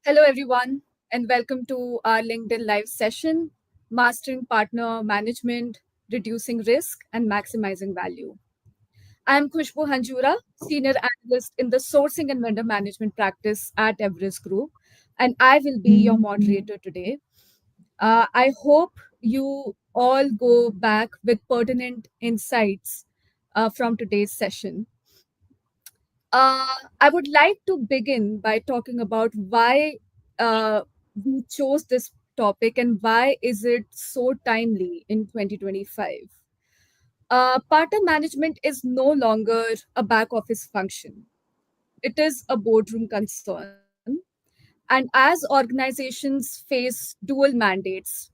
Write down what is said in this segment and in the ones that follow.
Hello, everyone, and welcome to our LinkedIn Live session Mastering Partner Management, Reducing Risk, and Maximizing Value. I am Khushbu Hanjura, Senior Analyst in the Sourcing and Vendor Management practice at Everest Group, and I will be your moderator today. I hope you all go back with pertinent insights from today's session. I would like to begin by talking about why uh, we chose this topic and why is it so timely in 2025. Partner management is no longer a back office function. It is a boardroom concern. And as organizations face dual mandates,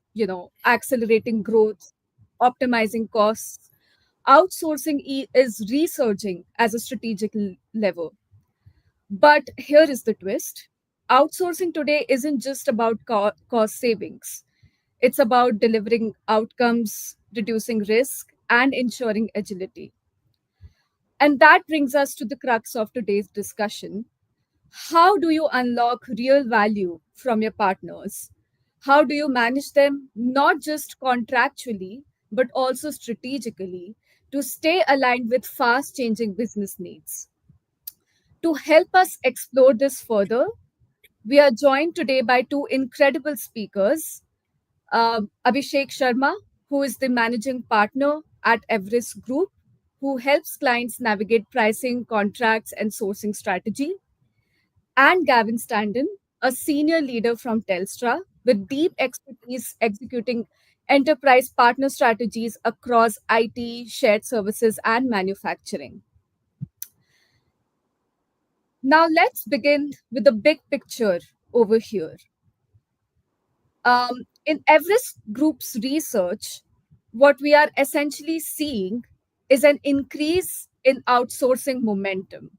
accelerating growth, optimizing costs, outsourcing is resurging as a strategic lever. But here is the twist: outsourcing today isn't just about cost savings, it's about delivering outcomes, reducing risk, and ensuring agility. And that brings us to the crux of today's discussion. How do you unlock real value from your partners? How do you manage them not just contractually, but also strategically to stay aligned with fast changing business needs? To help us explore this further, we are joined today by two incredible speakers. Abhishek Sharma, who is the managing partner at Everest Group, who helps clients navigate pricing, contracts, and sourcing strategy, and Gavin Standen, a senior leader from Telstra with deep expertise executing enterprise partner strategies across IT, shared services, and manufacturing. Now, let's begin with the big picture over here. In Everest Group's research, what we are essentially seeing is an increase in outsourcing momentum.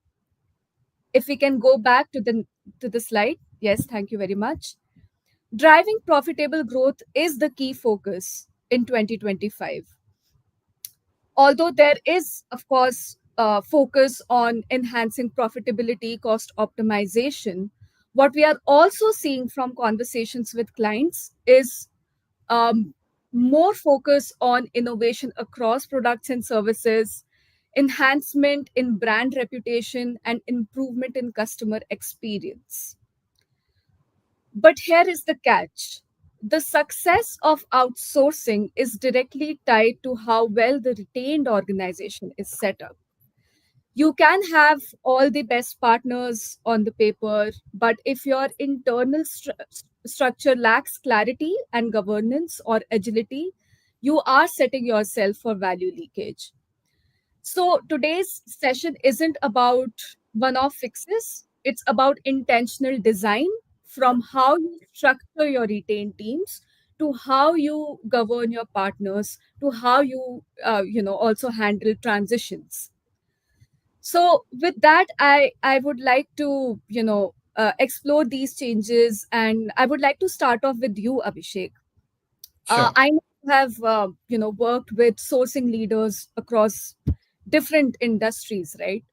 If we can go back to the slide, yes, thank you very much. Driving profitable growth is the key focus in 2025. Although there is, of course, focus on enhancing profitability, cost optimization, what we are also seeing from conversations with clients is um, more focus on innovation across products and services, enhancement in brand reputation, and improvement in customer experience. But here is the catch: the success of outsourcing is directly tied to how well the retained organization is set up. You can have all the best partners on the paper, but if your internal structure lacks clarity and governance or agility, you are setting yourself for value leakage. So today's session isn't about one off fixes, it's about intentional design, from how you structure your retained teams to how you govern your partners to how you also handle transitions. So with that, I would like to explore these changes, and I would like to start off with you, Abhishek. Sure. I know you have worked with sourcing leaders across different industries, right?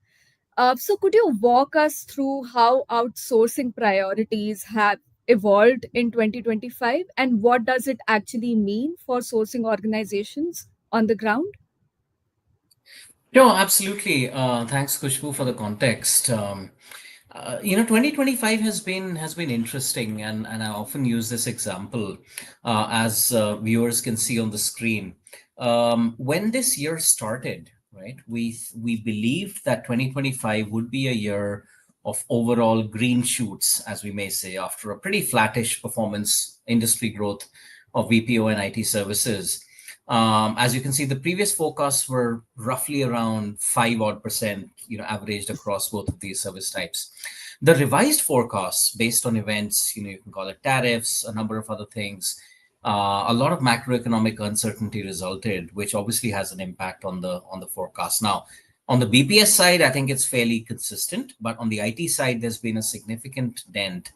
So could you walk us through how outsourcing priorities have evolved in 2025, and what does it actually mean for sourcing organizations on the ground? No, absolutely. Thanks, Kushbu, for the context. 2025 has been interesting, and I often use this example as viewers can see on the screen. When this year started, right, we believed that 2025 would be a year of overall green shoots, as we may say, after a pretty flattish performance industry growth of BPO and IT services. As you can see, the previous forecasts were roughly around 5% averaged across both of these service types. The revised forecasts based on events, you can call it tariffs, a number of other things, a lot of macroeconomic uncertainty resulted, which obviously has an impact on the forecast. Now, On the BPS side, I think it's fairly consistent, but on the IT side, there's been a significant dent,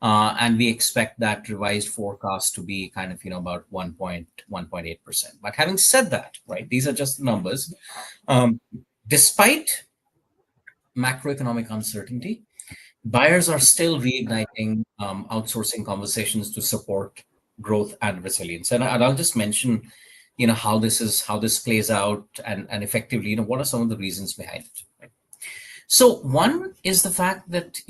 and we expect that revised forecast to be kind of about 1.8%. But having said that, right, these are just the numbers. Um, Despite macroeconomic uncertainty, buyers are still reigniting outsourcing conversations to support growth and resilience. And I'll just mention, how this plays out, and effectively, what are some of the reasons behind it. Right? So one is the fact that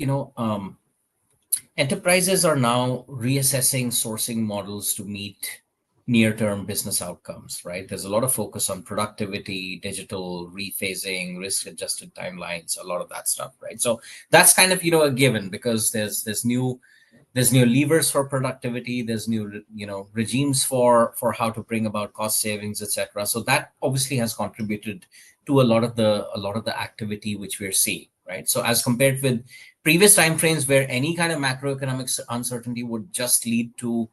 enterprises are now reassessing sourcing models to meet near-term business outcomes, right? There's a lot of focus on productivity, digital rephasing, risk-adjusted timelines, a lot of that stuff, right? So that's kind of a given, because there's new levers for productivity, there's new regimes for how to bring about cost savings, etc. So that obviously has contributed to a lot of the activity which we're seeing, right? So as compared with previous timeframes where any kind of macroeconomic uncertainty would just lead to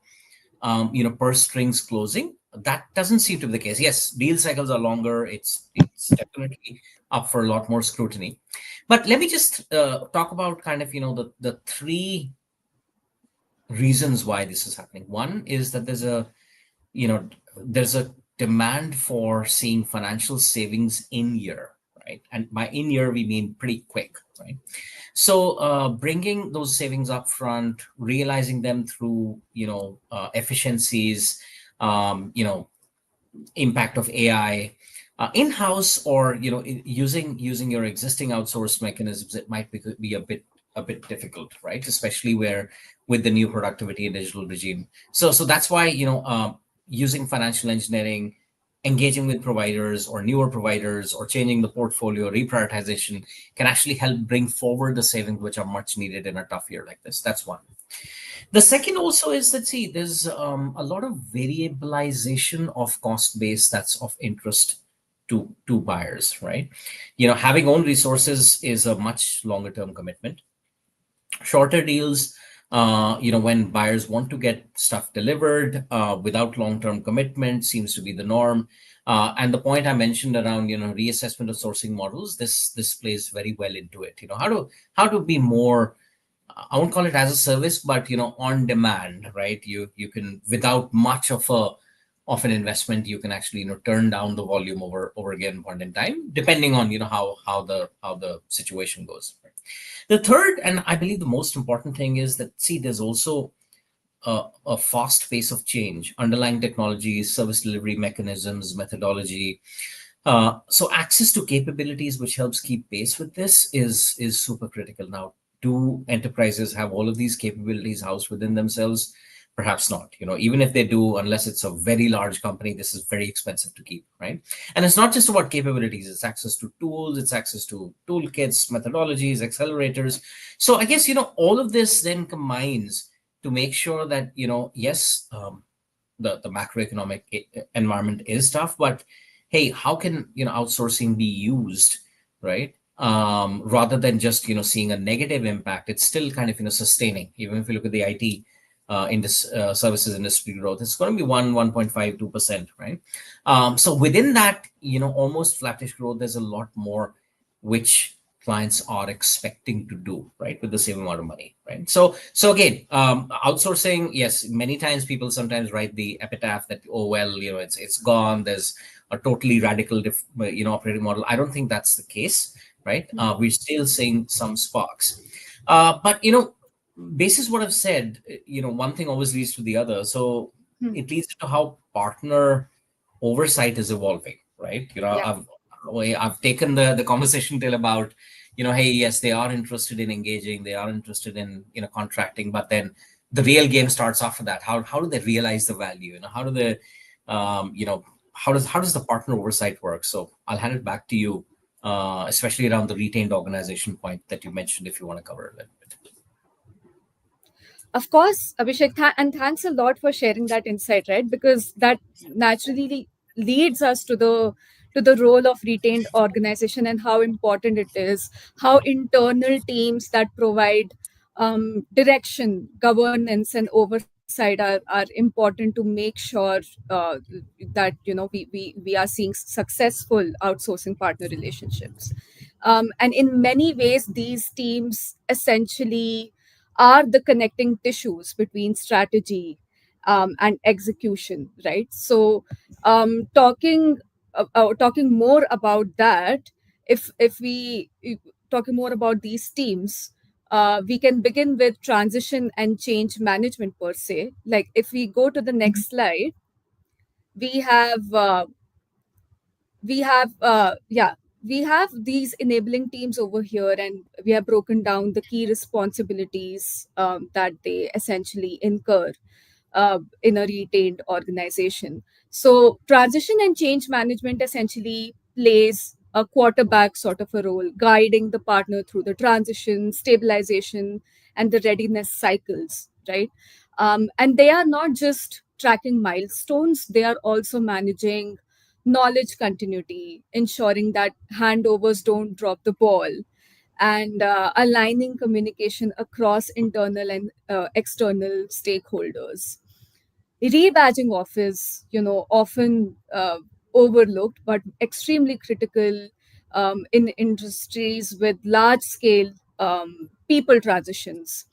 purse strings closing, that doesn't seem to be the case. Yes, deal cycles are longer. It's definitely up for a lot more scrutiny. But let me just talk about kind of the three reasons why this is happening. One is that you know there's a demand for seeing financial savings in year, right? And by in year we mean pretty quick, right? So bringing those savings up front, realizing them through efficiencies, impact of AI, in-house, or using your existing outsourced mechanisms, it might be a bit difficult, right? Especially where with the new productivity and digital regime. So that's why using financial engineering, engaging with providers or newer providers, or changing the portfolio reprioritization can actually help bring forward the savings which are much needed in a tough year like this. That's one. The second also is that, see, there's a lot of variabilization of cost base that's of interest to buyers, right? Having own resources is a much longer term commitment. Shorter deals, when buyers want to get stuff delivered without long term commitment, seems to be the norm. And the point I mentioned around reassessment of sourcing models, this plays very well into it. How to be more, I won't call it as a service, but on demand, right? You can, without much of an investment, you can actually turn down the volume over a given point in time, depending on how the situation goes. Right? The third, and I believe the most important thing, is that, see, there's also a fast pace of change, underlying technologies, service delivery mechanisms, methodology. So access to capabilities which helps keep pace with this is super critical now. Do enterprises have all of these capabilities housed within themselves? Perhaps not. Even if they do, unless it's a very large company, this is very expensive to keep, right? And it's not just about capabilities; it's access to tools, it's access to toolkits, methodologies, accelerators. So I guess all of this then combines to make sure that yes, the macroeconomic environment is tough, but hey, how can outsourcing be used, right? Rather than just seeing a negative impact, it's still kind of sustaining. Even if you look at the IT in this services industry growth, it's going to be 1.52%, right? So within that almost flattish growth, there's a lot more which clients are expecting to do, right, with the same amount of money, right? So again, outsourcing, yes, many times people sometimes write the epitaph that, oh well, it's gone, there's a totally radical operating model. I don't think that's the case, right? We're still seeing some sparks, but basis what I've said, one thing always leads to the other. So Hmm. it leads to how partner oversight is evolving, right? Yeah. I've taken the conversation till about, hey, yes, they are interested in engaging, they are interested in contracting, but then the real game starts after that. How do they realize the value? How do they, how does the partner oversight work? So I'll hand it back to you, especially around the retained organization point that you mentioned, if you want to cover a little bit. Of course, Abhishek, and thanks a lot for sharing that insight, right? Because that naturally leads us to the role of retained organization and how important it is, how internal teams that provide direction, governance, and oversight side are important to make sure that we are seeing successful outsourcing partner relationships. And in many ways these teams essentially are the connecting tissues between strategy and execution, right? So talking more about that, if we talking more about these teams, we can begin with transition and change management per se. Like if we go to the next slide, we have we have yeah we have these enabling teams over here, and we have broken down the key responsibilities that they essentially incur in a retained organization. So, transition and change management essentially plays a quarterback sort of a role, guiding the partner through the transition, stabilization, and the readiness cycles, right? And they are not just tracking milestones, they are also managing knowledge continuity, ensuring that handovers don't drop the ball, and aligning communication across internal and external stakeholders. Rebadging office, often overlooked but extremely critical in industries with large scale people transitions,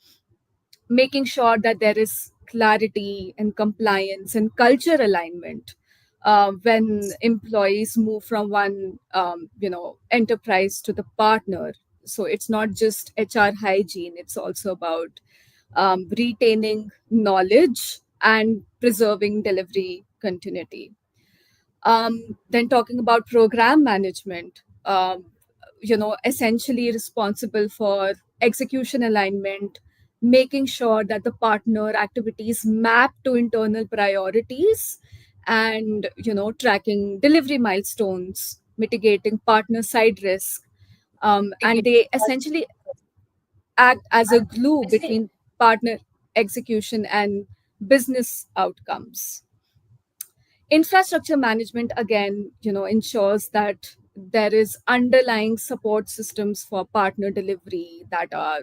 making sure that there is clarity and compliance and culture alignment when employees move from one enterprise to the partner. So it's not just HR hygiene, it's also about retaining knowledge and preserving delivery continuity. Then talking about program management, essentially responsible for execution alignment, making sure that the partner activities map to internal priorities, and tracking delivery milestones, mitigating partner side risk, and they essentially act as a glue between partner execution and business outcomes. Infrastructure management again ensures that there is underlying support systems for partner delivery that are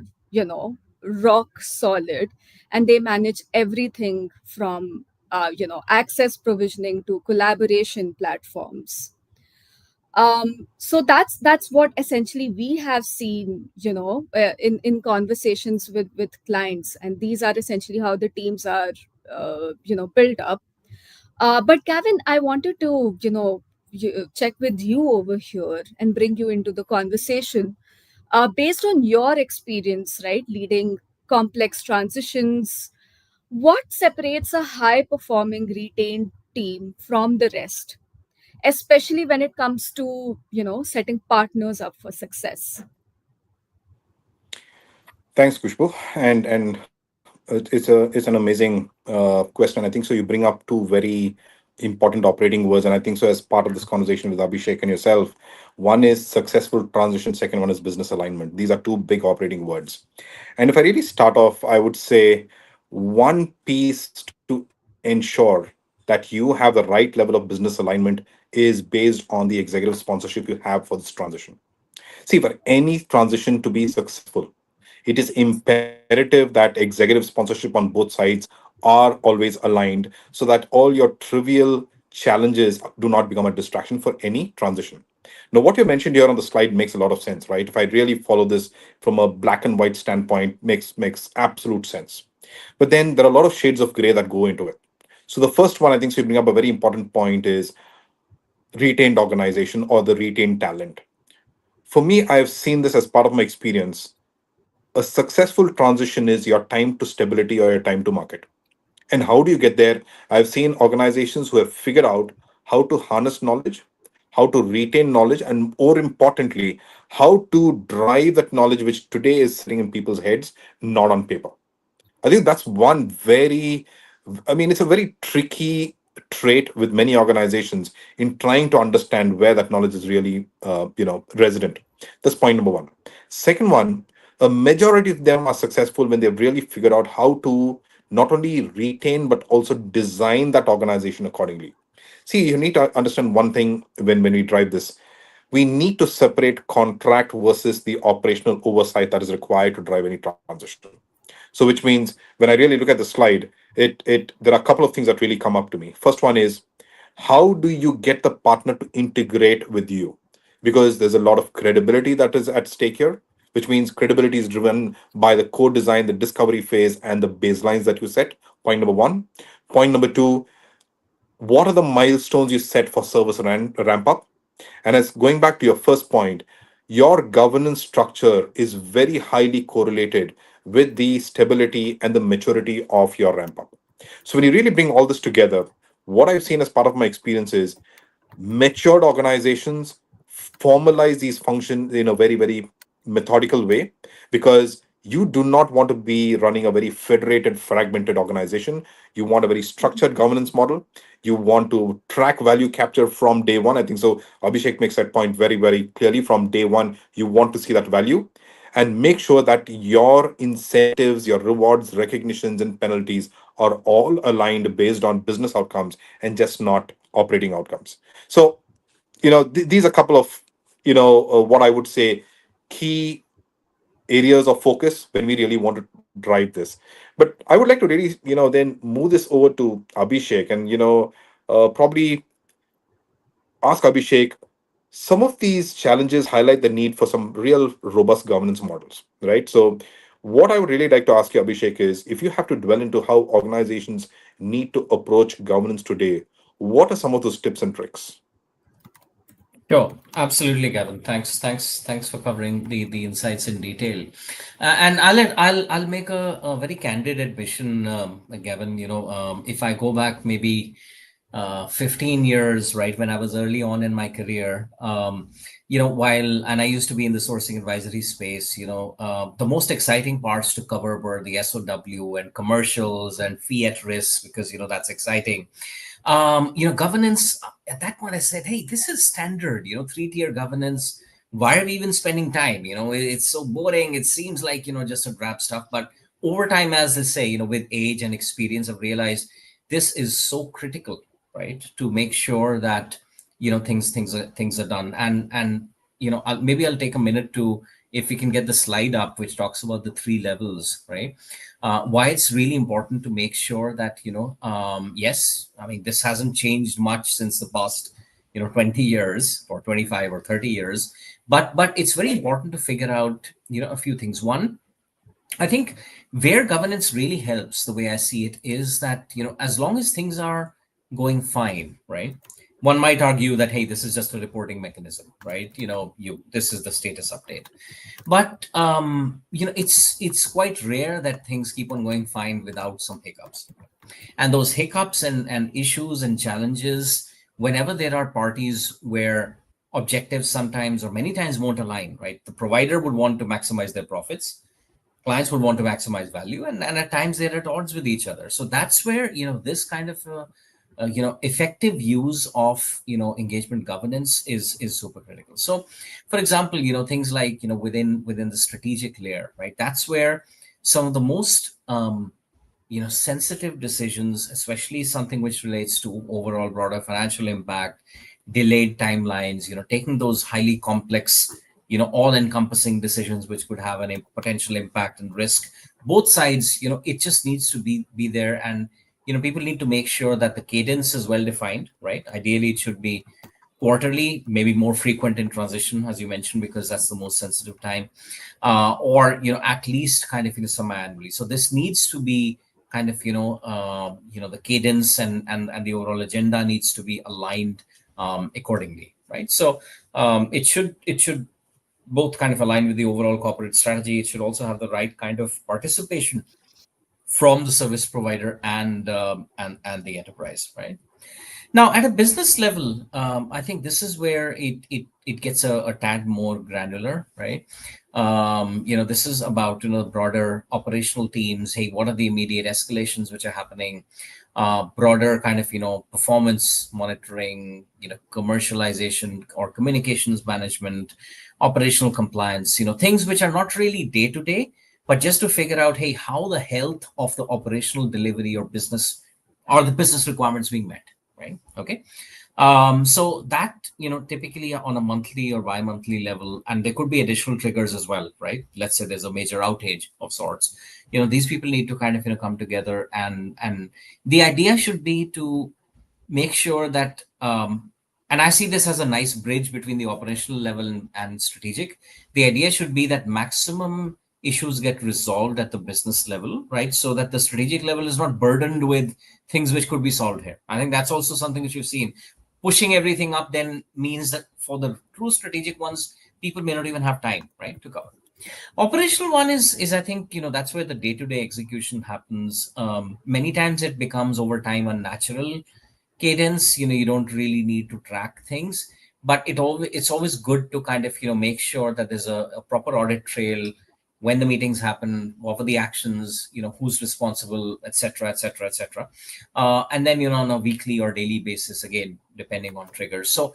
rock solid, and they manage everything from access provisioning to collaboration platforms. So that's what essentially we have seen in conversations with clients, and these are essentially how the teams are built up. But Gavin, I wanted to, check with you over here and bring you into the conversation. Based on your experience, right, leading complex transitions, what separates a high performing retained team from the rest, especially when it comes to, setting partners up for success? Thanks, Kushbu. And it's an amazing question. I think so. You bring up two very important operating words, and I think so. As part of this conversation with Abhishek and yourself, one is successful transition. Second one is business alignment. These are two big operating words. And if I really start off, I would say one piece to ensure that you have the right level of business alignment is based on the executive sponsorship you have for this transition. See, for any transition to be successful, it is imperative that executive sponsorship on both sides are always aligned so that all your trivial challenges do not become a distraction for any transition. Now, what you mentioned here on the slide makes a lot of sense, right? If I really follow this from a black and white standpoint, makes absolute sense. But then there are a lot of shades of gray that go into it. So the first one, I think, so you bring up a very important point is retained organization or the retained talent. For me, I have seen this as part of my experience. A successful transition is your time to stability or your time to market. And how do you get there? I've seen organizations who have figured out how to harness knowledge, how to retain knowledge, and more importantly, how to drive that knowledge which today is sitting in people's heads, not on paper. I think that's one very, I mean, it's a very tricky trait with many organizations in trying to understand where that knowledge is really, resident. That's point number one. Second one, a majority of them are successful when they've really figured out how to not only retain but also design that organization accordingly. See, you need to understand one thing when we drive this. We need to separate contract versus the operational oversight that is required to drive any transition. So, which means when I really look at the slide, it there are a couple of things that really come up to me. First one is, how do you get the partner to integrate with you? Because there's a lot of credibility that is at stake here, which means credibility is driven by the core design, the discovery phase, and the baselines that you set. Point number one. Point number two, what are the milestones you set for service ramp up? And as going back to your first point, your governance structure is very highly correlated with the stability and the maturity of your ramp up. So when you really bring all this together, what I've seen as part of my experience is matured organizations formalize these functions in a very, very methodical way, because you do not want to be running a very federated, fragmented organization. You want a very structured governance model. You want to track value capture from day one. I think so. Abhishek makes that point very, very clearly. From day one, you want to see that value and make sure that your incentives, your rewards, recognitions, and penalties are all aligned based on business outcomes and just not operating outcomes. So, these are a couple of, what I would say, key areas of focus when we really want to drive this. But I would like to really, then move this over to Abhishek and, probably ask Abhishek, some of these challenges highlight the need for some real robust governance models, right? So, what I would really like to ask you, Abhishek, is if you have to dwell into how organizations need to approach governance today, what are some of those tips and tricks? Sure, absolutely, Gavin. Thanks for covering the insights in detail. And I'll make a very candid admission, Gavin. If I go back maybe 15 years, right, when I was early on in my career, while and I used to be in the sourcing advisory space, the most exciting parts to cover were the SOW and commercials and fee at risk, because that's exciting. Governance, at that point I said, hey, this is standard, three-tier governance. Why are we even spending time? It's so boring. It seems like, just to grab stuff. But over time, as they say, with age and experience, I've realized this is so critical, right? To make sure that, things are done. And maybe I'll take a minute to, if we can get the slide up, which talks about the three levels, right? Why it's really important to make sure that, yes, I mean, this hasn't changed much since the past, 20 years or 25 or 30 years, but it's very important to figure out, a few things. One, I think where governance really helps, the way I see it, is that, as long as things are going fine, right? One might argue that, hey, this is just a reporting mechanism, right? This is the status update. But it's quite rare that things keep on going fine without some hiccups. And those hiccups and issues and challenges, whenever there are parties where objectives sometimes or many times won't align, right? The provider would want to maximize their profits, clients would want to maximize value, and at times they're at odds with each other. So that's where this kind of effective use of engagement governance is super critical. So for example, things like within the strategic layer, right? That's where some of the most sensitive decisions, especially something which relates to overall broader financial impact, delayed timelines, taking those highly complex, all encompassing decisions which could have a potential impact and risk, both sides, it just needs to be there. And people need to make sure that the cadence is well defined, right? Ideally it should be quarterly, maybe more frequent in transition, as you mentioned, because that's the most sensitive time, or at least kind of semi-annually. So this needs to be kind of the cadence and the overall agenda needs to be aligned accordingly, right? So it should both kind of align with the overall corporate strategy. It should also have the right kind of participation from the service provider and the enterprise, right? Now, at a business level, I think this is where it gets a tad more granular, right? This is about broader operational teams. Hey, what are the immediate escalations which are happening? Broader kind of performance monitoring, commercialization or communications management, operational compliance. Things which are not really day to day, but just to figure out, hey, how the health of the operational delivery or business are the business requirements being met, right? Okay. So that, typically on a monthly or bi-monthly level, and there could be additional triggers as well, right? Let's say there's a major outage of sorts. These people need to kind of, come together, and the idea should be to make sure that, and I see this as a nice bridge between the operational level and strategic. The idea should be that maximum issues get resolved at the business level, right? So that the strategic level is not burdened with things which could be solved here. I think that's also something which you've seen. Pushing everything up then means that for the true strategic ones, people may not even have time, right, to cover. Operational one is I think, that's where the day-to-day execution happens. Many times it becomes over time unnatural cadence. You don't really need to track things, but it's always good to kind of, make sure that there's a proper audit trail. When the meetings happen, what were the actions, who's responsible, etc., etc., etc. And then, on a weekly or daily basis, again depending on triggers. So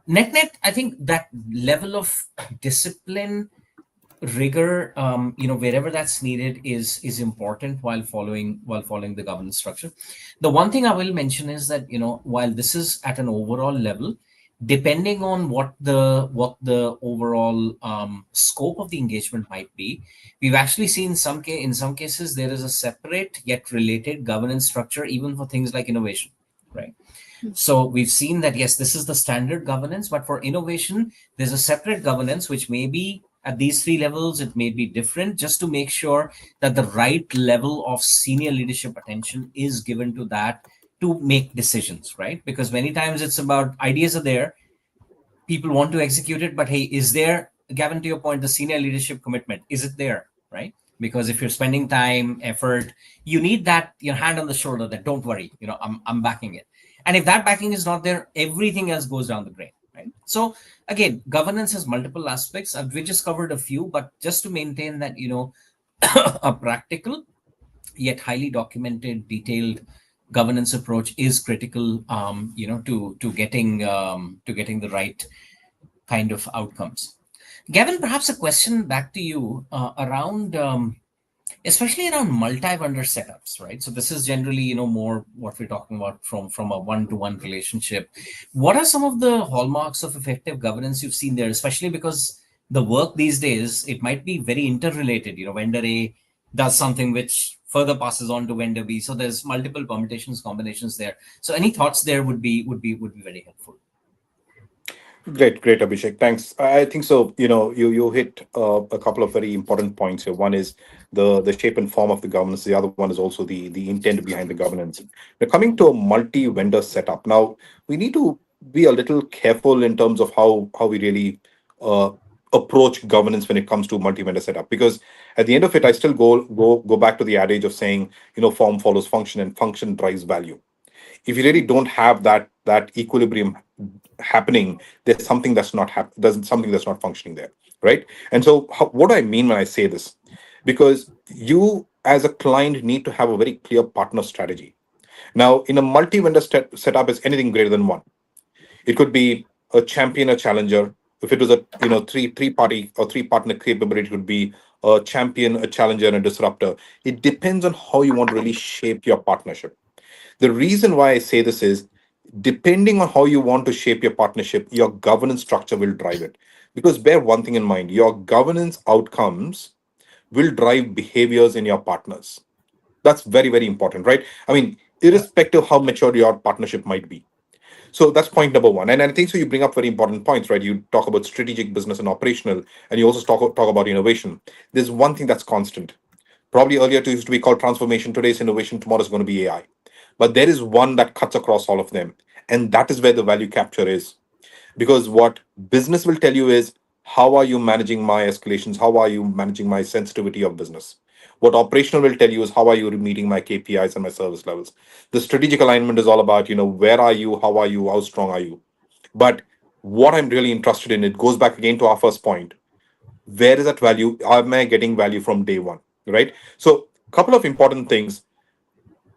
net net, I think that level of discipline, rigor, wherever that's needed, is important while following the governance structure. The one thing I will mention is that, while this is at an overall level, depending on what the overall scope of the engagement might be, we've actually seen in some cases there is a separate yet related governance structure even for things like innovation, right? So we've seen that, yes, this is the standard governance, but for innovation, there's a separate governance which may be at these three levels. It may be different, just to make sure that the right level of senior leadership attention is given to that to make decisions, right? Because many times it's about ideas are there, people want to execute it, but hey, is there, Gavin, to your point, the senior leadership commitment, is it there, right? Because if you're spending time, effort, you need that, hand on the shoulder that, don't worry, I'm backing it. And if that backing is not there, everything else goes down the drain, right? So again, governance has multiple aspects. We just covered a few, but just to maintain that, a practical yet highly documented, detailed governance approach is critical, to getting the right kind of outcomes. Gavin, perhaps a question back to you, around, especially around multi-vendor setups, right? So this is generally, more what we're talking about from a one-to-one relationship. What are some of the hallmarks of effective governance you've seen there, especially because the work these days, it might be very interrelated. Vendor A does something which further passes on to vendor B. So there's multiple permutations, combinations there. So any thoughts there would be very helpful. Great, Abhishek. Thanks. I think so. You hit a couple of very important points here. One is the shape and form of the governance. The other one is also the intent behind the governance. Now, coming to a multi-vendor setup. Now, we need to be a little careful in terms of how we really uh, approach governance when it comes to multi-vendor setup. Because at the end of it, I still go back to the adage of saying, form follows function and function drives value. If you really don't have that equilibrium happening, there's something that's not there's something that's not functioning there, right? And so what do I mean when I say this? Because you as a client need to have a very clear partner strategy. Now in a multi-vendor setup is anything greater than one. It could be a champion, a challenger. If it was a three party or three partner capability, it could be a champion, a challenger, and a disruptor. It depends on how you want to really shape your partnership. The reason why I say this is, depending on how you want to shape your partnership, your governance structure will drive it. Because bear one thing in mind, your governance outcomes will drive behaviors in your partners. That's very, very important, right? I mean, irrespective how mature your partnership might be. So that's point number one. And I think so you bring up very important points, right? You talk about strategic, business, and operational, and you also talk about innovation. There's one thing that's constant. Probably earlier it used to be called transformation. Today's innovation. Tomorrow is going to be AI. But there is one that cuts across all of them. And that is where the value capture is. Because what business will tell you is, how are you managing my escalations? How are you managing my sensitivity of business? What operational will tell you is, how are you meeting my KPIs and my service levels? The strategic alignment is all about, where are you? How are you? How strong are you? But what I'm really interested in, it goes back again to our first point. Where is that value? Am I getting value from day one? Right? So, couple of important things.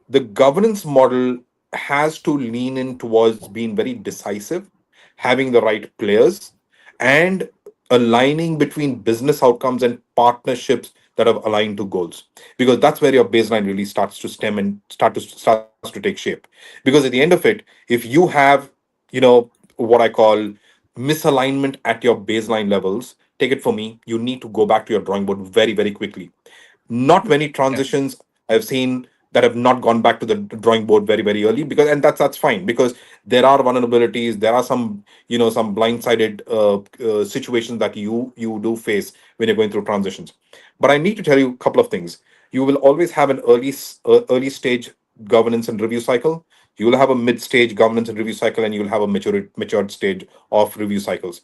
The governance model has to lean in towards being very decisive, having the right players, and aligning between business outcomes and partnerships that are aligned to goals. Because that's where your baseline really starts to stem and starts to take shape. Because at the end of it, if you have what I call misalignment at your baseline levels, take it from me, you need to go back to your drawing board very, very quickly. Not many Yeah. transitions I've seen that have not gone back to the drawing board very, very early, because, and that's fine, because there are vulnerabilities, there are some, some blindsided situations that you do face when you're going through transitions. But I need to tell you a couple of things. You will always have an early stage governance and review cycle. You will have a mid stage governance and review cycle, and you will have a matured stage of review cycles.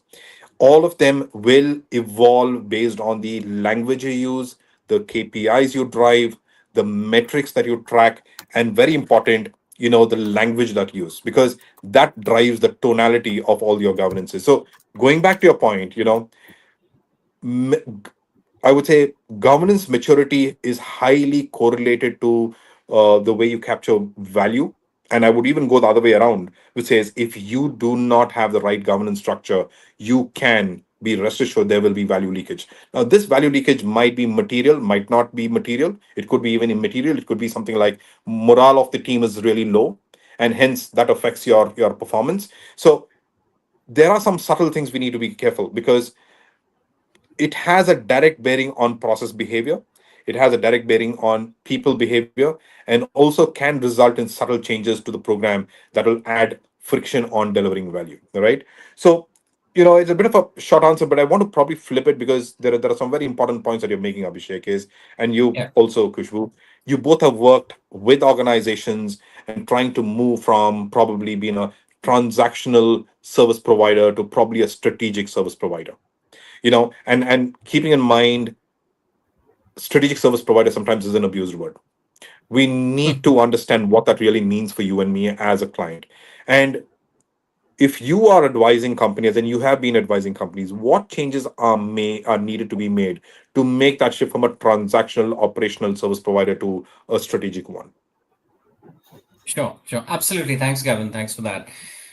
All of them will evolve based on the language you use, the KPIs you drive, the metrics that you track, and very important, the language that you use, because that drives the tonality of all your governances. So going back to your point, m- I would say governance maturity is highly correlated to the way you capture value. And I would even go the other way around, which says if you do not have the right governance structure, you can be rest assured there will be value leakage. Now, this value leakage might be material, might not be material. It could be even immaterial. It could be something like morale of the team is really low, and hence that affects your performance. So there are some subtle things we need to be careful, because it has a direct bearing on process behavior, it has a direct bearing on people behavior, and also can result in subtle changes to the program that will add friction on delivering value. All right. So it's a bit of a short answer, but I want to probably flip it, because there are some very important points that you're making, Abhishek, is, and you Yeah. also, Kushbu, you both have worked with organizations and trying to move from probably being a transactional service provider to probably a strategic service provider. And keeping in mind, strategic service provider sometimes is an abused word. We need to understand what that really means for you and me as a client. And if you are advising companies, and you have been advising companies, what changes are needed to be made to make that shift from a transactional operational service provider to a strategic one? Sure, sure, absolutely. Thanks, Gavin. Thanks for that.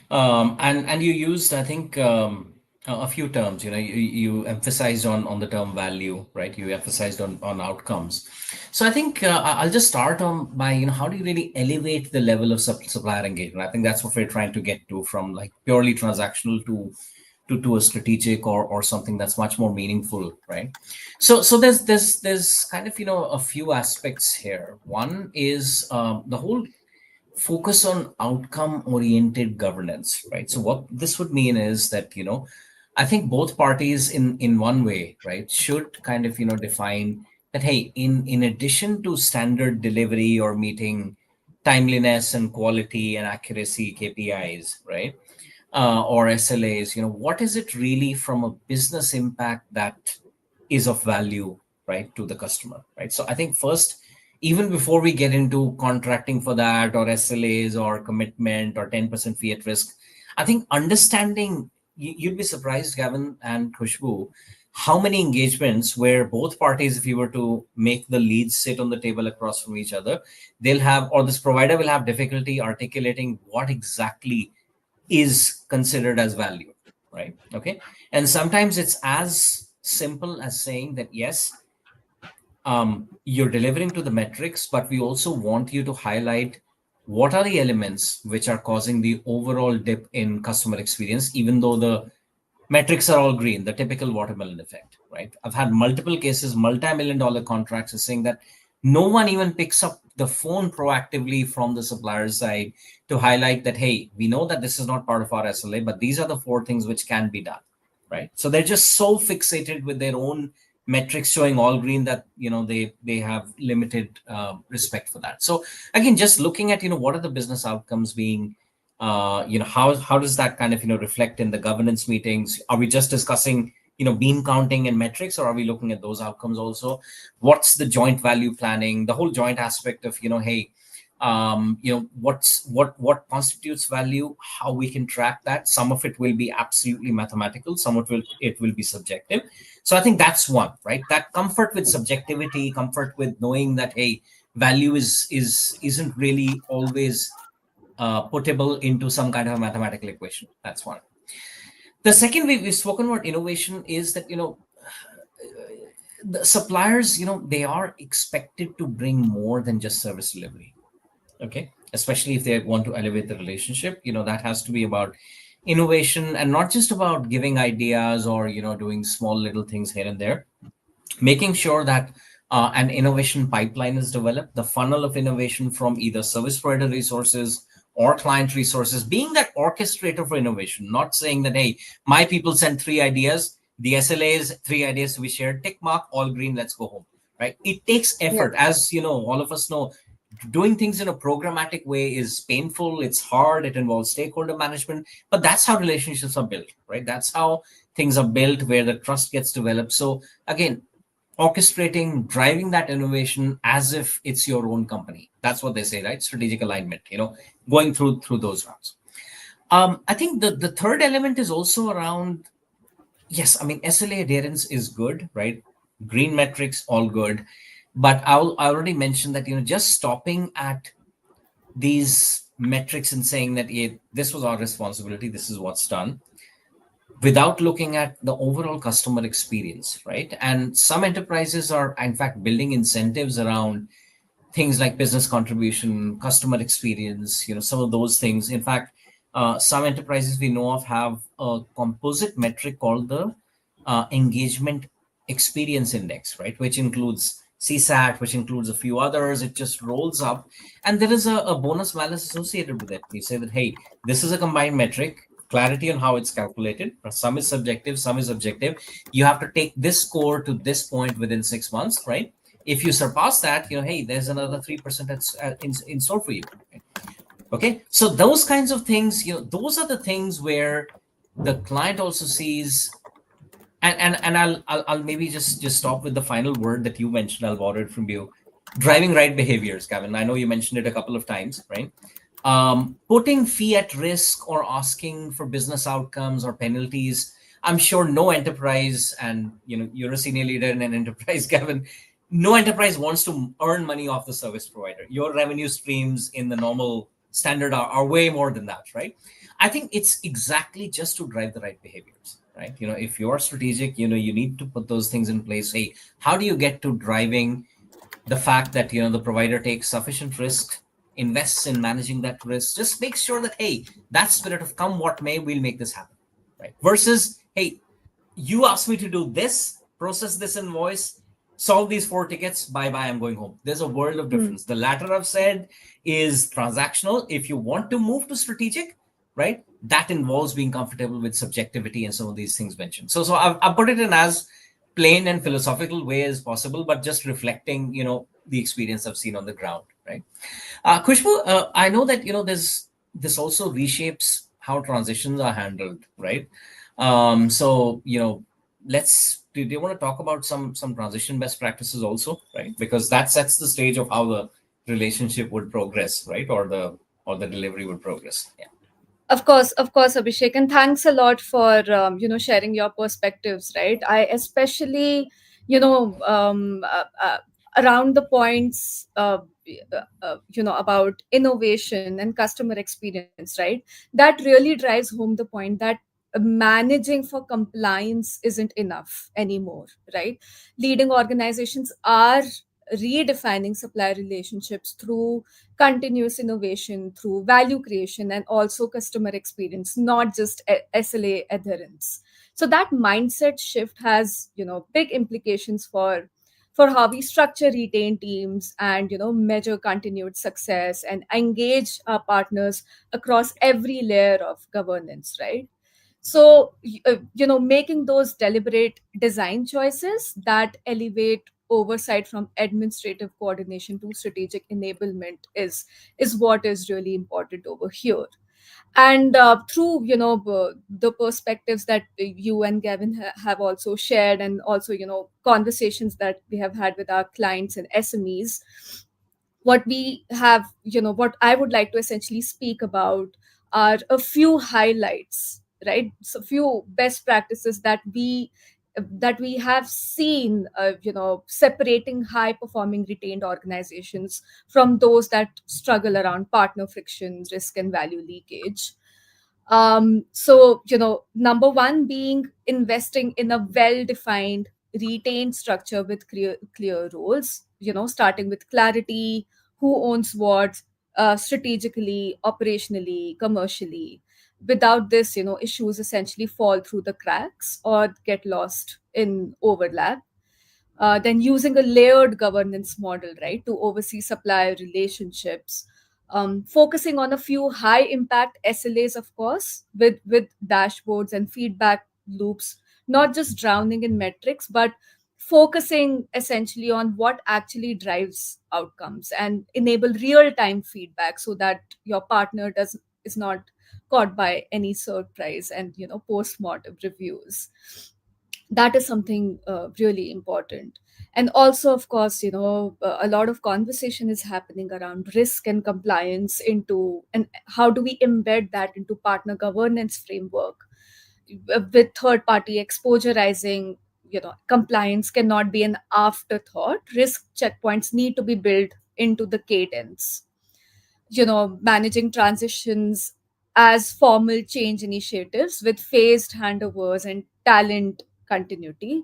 And you used, I think, a few terms. You emphasized on the term value, right? You emphasized on outcomes. So I think I'll just start on by how do you really elevate the level of supplier engagement? I think that's what we're trying to get to, from like purely transactional to a strategic, or something that's much more meaningful, right? So there's kind of a few aspects here. One is the whole focus on outcome oriented governance, right? So what this would mean is that I think both parties in one way, right, should kind of define that, hey, in addition to standard delivery or meeting timeliness and quality and accuracy KPIs, right, or SLAs, what is it really from a business impact that is of value, right, to the customer, right? So I think first, even before we get into contracting for that, or SLAs, or commitment, or 10% fee at risk, I think understanding, you'd be surprised, Gavin and Khushbu, how many engagements where both parties, if you were to make the leads sit on the table across from each other, they'll have, or this provider will have difficulty articulating what exactly is considered as value, right? Okay. And sometimes it's as simple as saying that, yes, you're delivering to the metrics, but we also want you to highlight what are the elements which are causing the overall dip in customer experience, even though the metrics are all green, the typical watermelon effect, right? I've had multiple cases, multi-million-dollar contracts, is saying that no one even picks up the phone proactively from the supplier side to highlight that, hey, we know that this is not part of our SLA, but these are the four things which can be done, right? So they're just so fixated with their own metrics showing all green that they have limited respect for that. So again, just looking at what are the business outcomes being, how does that kind of reflect in the governance meetings? Are we just discussing bean counting and metrics, or are we looking at those outcomes also? What's the joint value planning, the whole joint aspect of hey, what constitutes value, how we can track that? Some of it will be absolutely mathematical, some of it will be subjective. So I think that's one, right? That comfort with subjectivity, comfort with knowing that, hey, value isn't really always puttable into some kind of a mathematical equation. That's one. The second way we've spoken about innovation is that the suppliers, they are expected to bring more than just service delivery. Okay. especially if they want to elevate the relationship. That has to be about innovation and not just about giving ideas or doing small little things here and there. Making sure that an innovation pipeline is developed, the funnel of innovation from either service provider resources or client resources, being that orchestrator for innovation, not saying that, hey, my people sent 3 ideas, the SLAs, 3 ideas to be shared, tick mark, all green, let's go home. Right? It takes Yeah. effort, as all of us know. Doing things in a programmatic way is painful, it's hard, it involves stakeholder management, but that's how relationships are built, right? That's how things are built, where the trust gets developed. So again, orchestrating, driving that innovation as if it's your own company. That's what they say, right? Strategic alignment, going through those routes. I think the third element is also around, yes, I mean, SLA adherence is good, right? Green metrics, all good. But I already mentioned that, just stopping at these metrics and saying that, yeah, this was our responsibility, this is what's done, without looking at the overall customer experience, right? And some enterprises are, in fact, building incentives around things like business contribution, customer experience, some of those things. In fact, some enterprises we know of have a composite metric called the engagement experience index, right? Which includes CSAT, which includes a few others. It just rolls up. And there is a bonus balance associated with it. You say that, hey, this is a combined metric, clarity on how it's calculated. Some is subjective, some is objective. You have to take this score to this point within 6 months, right? If you surpass that, hey, there's another 3% that's in store for you. Okay, so those kinds of things, those are the things where the client also sees. And I'll maybe just stop with the final word that you mentioned. I'll borrow it from you. Driving right behaviors, Gavin. I know you mentioned it a couple of times, right? Putting fee at risk or asking for business outcomes or penalties. I'm sure no enterprise, and you're a senior leader in an enterprise, Gavin. No enterprise wants to earn money off the service provider. Your revenue streams in the normal standard are way more than that, right? I think it's exactly just to drive the right behaviors, right? If you're strategic, you need to put those things in place. Hey, how do you get to driving the fact that the provider takes sufficient risk, invests in managing that risk, just make sure that, hey, that spirit of come what may, we'll make this happen, right? Versus, hey, you asked me to do this, process this invoice, solve these 4 tickets, bye bye, I'm going home. There's a world of Hmm. difference. The latter I've said is transactional. If you want to move to strategic, right, that involves being comfortable with subjectivity and some of these things mentioned. So I've put it in as plain and philosophical way as possible, but just reflecting, the experience I've seen on the ground, right? Kushbu, I know that this also reshapes how transitions are handled, right? So do you want to talk about some transition best practices also, right? Because that sets the stage of how the relationship would progress, right? Or the delivery would progress. Yeah. Of course, Abhishek, and thanks a lot for sharing your perspectives. Right, I especially around the points about innovation and customer experience. Right, that really drives home the point that managing for compliance isn't enough anymore. Right, leading organizations are redefining supplier relationships through continuous innovation, through value creation, and also customer experience, not just SLA adherence. So that mindset shift has big implications for how we structure retain teams and measure continued success and engage our partners across every layer of governance, right? So making those deliberate design choices that elevate oversight from administrative coordination to strategic enablement is what is really important over here. And through the perspectives that you and Gavin have also shared, and also conversations that we have had with our clients and SMEs, what we have what I would like to essentially speak about are a few highlights, right? So few best practices that we have seen separating high performing retained organizations from those that struggle around partner friction, risk, and value leakage. So number one being investing in a well defined retained structure with clear roles, starting with clarity, who owns what, strategically, operationally, commercially. Without this, issues essentially fall through the cracks or get lost in overlap. Then using a layered governance model, right, to oversee supplier relationships, focusing on a few high impact SLAs, of course, with dashboards and feedback loops, not just drowning in metrics, but focusing essentially on what actually drives outcomes and enable real time feedback so that your partner does is not caught by any surprise and post mortem reviews. That is something really important. And also, of course, a lot of conversation is happening around risk and compliance into, and how do we embed that into partner governance framework. With third party exposurizing, compliance cannot be an afterthought. Risk checkpoints need to be built into the cadence. Managing transitions as formal change initiatives with phased handovers and talent continuity.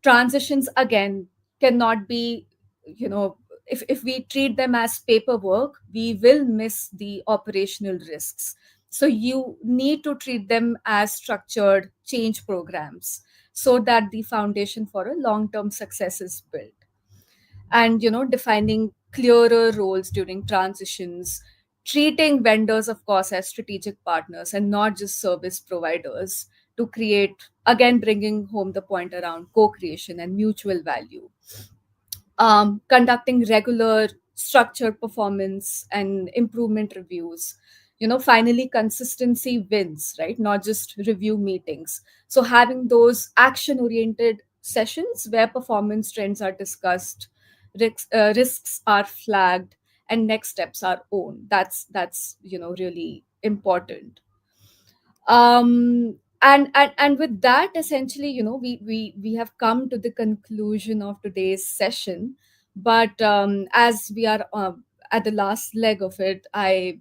Transitions again cannot be, if we treat them as paperwork, we will miss the operational risks. So you need to treat them as structured change programs so that the foundation for a long term success is built. And defining clearer roles during transitions, treating vendors, of course, as strategic partners and not just service providers, to create, again, bringing home the point around co-creation and mutual value. Conducting regular structured performance and improvement reviews. Finally, consistency wins, right? Not just review meetings. So having those action oriented sessions where performance trends are discussed, risks are flagged, and next steps are owned. That's really important. And with that, essentially, we have come to the conclusion of today's session. But as we are at the last leg of it, I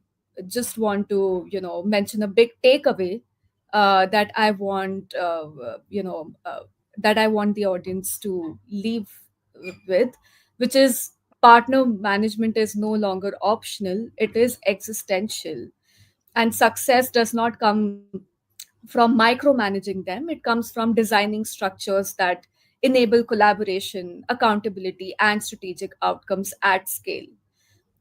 just want to mention a big takeaway that I want that I want the audience to leave with, which is partner management is no longer optional, it is existential. And success does not come from micromanaging them, it comes from designing structures that enable collaboration, accountability, and strategic outcomes at scale.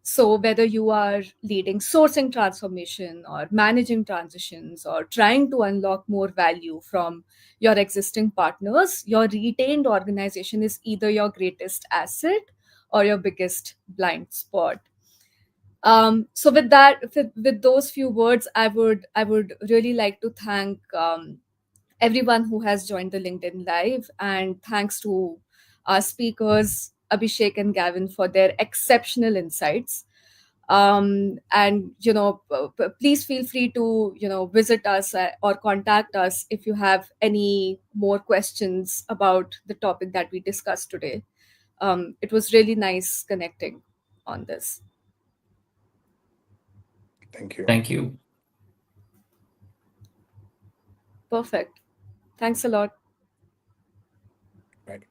So, whether you are leading sourcing transformation or managing transitions or trying to unlock more value from your existing partners, your retained organization is either your greatest asset or your biggest blind spot. So with that, with those few words, I would really like to thank everyone who has joined the LinkedIn Live, and thanks to our speakers Abhishek and Gavin for their exceptional insights. And please feel free to visit us or contact us if you have any more questions about the topic that we discussed today. It was really nice connecting on this. Thank you. Thank you. Perfect. Thanks a lot. Right.